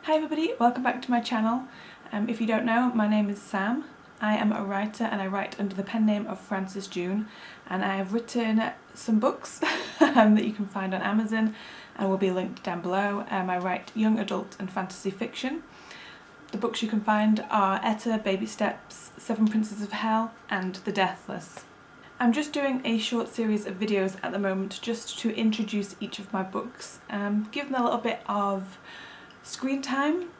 Hi everybody, welcome back to my channel. If you don't know, my name is Sam. I am a writer and I write under the pen name of Frances June, and I have written some books that you can find on Amazon and will be linked down below. I write young adult and fantasy fiction. The books you can find are Etta, Baby Steps, Seven Princes of Hell and The Deathless. I'm just doing a short series of videos at the moment just to introduce each of my books, give them a little bit of screen time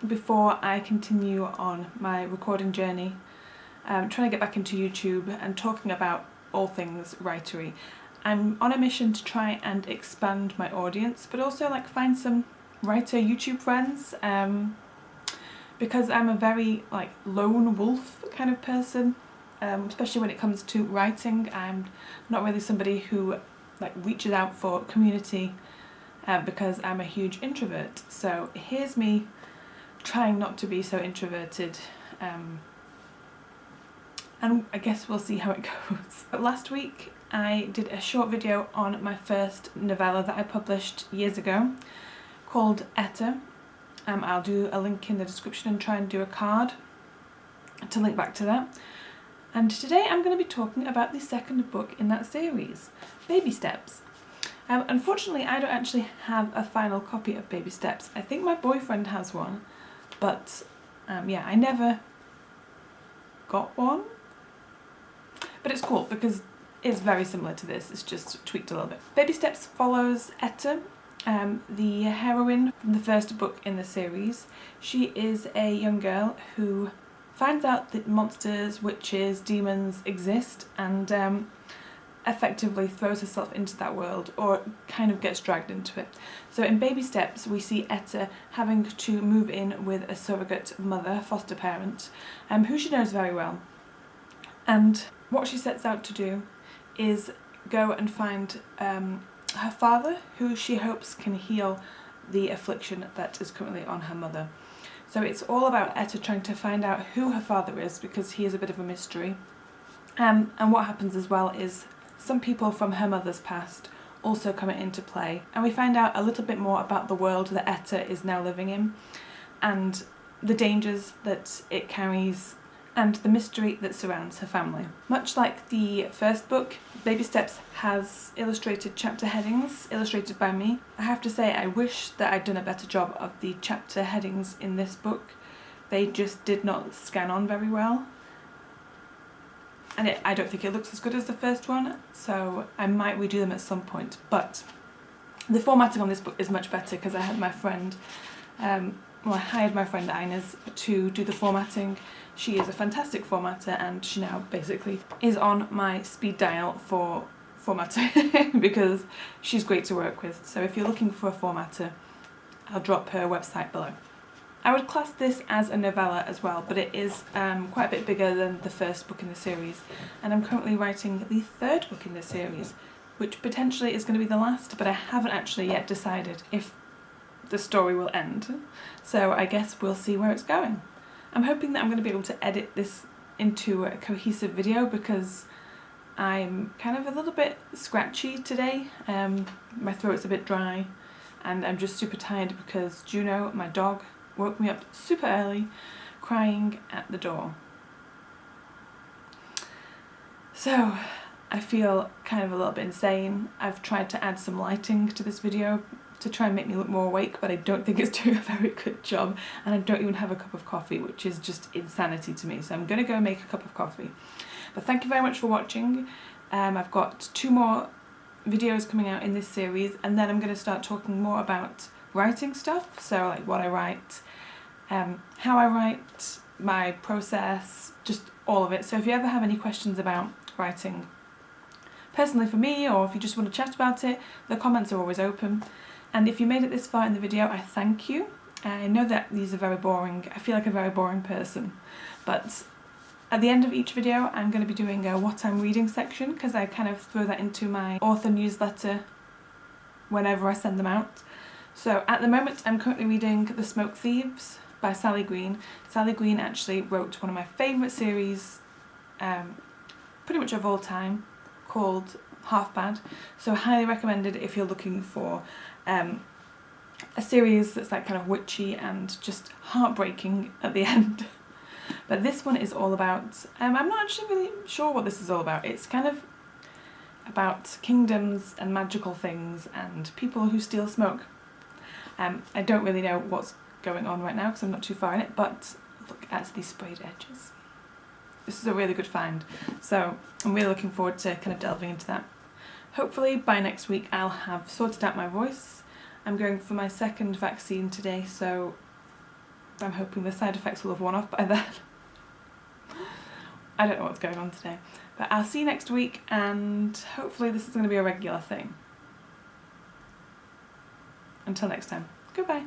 before I continue on my recording journey. I'm trying to get back into YouTube and talking about all things writery. I'm on a mission to try and expand my audience, but also find some writer YouTube friends, because I'm a very lone wolf kind of person, especially when it comes to writing. I'm not really somebody who reaches out for community, because I'm a huge introvert. So here's me trying not to be so introverted, and I guess we'll see how it goes. But last week I did a short video on my first novella that I published years ago called Etta. I'll do a link in the description and try and do a card to link back to that. And today I'm going to be talking about the second book in that series, Baby Steps. Unfortunately, I don't actually have a final copy of Baby Steps. I think my boyfriend has one, but yeah, I never got one. But it's cool because it's very similar to this, it's just tweaked a little bit. Baby Steps follows Etta, the heroine from the first book in the series. She is a young girl who finds out that monsters, witches, demons exist, and effectively throws herself into that world, or kind of gets dragged into it. So in Baby Steps we see Etta having to move in with a surrogate mother, foster parent, who she knows very well. And what she sets out to do is go and find her father, who she hopes can heal the affliction that is currently on her mother. So it's all about Etta trying to find out who her father is, because he is a bit of a mystery. And what happens as well is some people from her mother's past also come into play, and we find out a little bit more about the world that Etta is now living in, and the dangers that it carries, and the mystery that surrounds her family. Much like the first book, Baby Steps has illustrated chapter headings, illustrated by me. I have to say I wish that I'd done a better job of the chapter headings in this book. They just did not scan on very well. And I don't think it looks as good as the first one, so I might redo them at some point. But the formatting on this book is much better because I had my friend, I hired my friend Ines to do the formatting. She is a fantastic formatter, and she now basically is on my speed dial for formatting because she's great to work with. So if you're looking for a formatter, I'll drop her website below. I would class this as a novella as well, but it is quite a bit bigger than the first book in the series, and I'm currently writing the third book in the series, which potentially is going to be the last, but I haven't actually yet decided if the story will end, so I guess we'll see where it's going. I'm hoping that I'm going to be able to edit this into a cohesive video because I'm kind of a little bit scratchy today. My throat's a bit dry and I'm just super tired because Juno, my dog, woke me up super early crying at the door. So I feel kind of a little bit insane. I've tried to add some lighting to this video to try and make me look more awake, but I don't think it's doing a very good job, and I don't even have a cup of coffee, which is just insanity to me. So I'm going to go make a cup of coffee. But thank you very much for watching. I've got 2 more videos coming out in this series, and then I'm going to start talking more about writing stuff, so what I write, how I write, my process, just all of it. So if you ever have any questions about writing personally for me, or if you just want to chat about it, the comments are always open. And if you made it this far in the video, I thank you. I know that these are very boring. I feel like a very boring person, but at the end of each video I'm going to be doing a what I'm reading section, because I kind of throw that into my author newsletter whenever I send them out. So at the moment I'm currently reading The Smoke Thieves by Sally Green. Sally Green actually wrote one of my favourite series, pretty much of all time, called Half Bad, so highly recommended if you're looking for a series that's like kind of witchy and just heartbreaking at the end. But this one is all about, I'm not actually really sure what this is all about. It's kind of about kingdoms and magical things and people who steal smoke. I don't really know what's going on right now because I'm not too far in it, but look at these sprayed edges. This is a really good find, so I'm really looking forward to kind of delving into that. Hopefully by next week I'll have sorted out my voice. I'm going for my second vaccine today, so I'm hoping the side effects will have worn off by then. I don't know what's going on today, but I'll see you next week, and hopefully this is going to be a regular thing. Until next time, goodbye.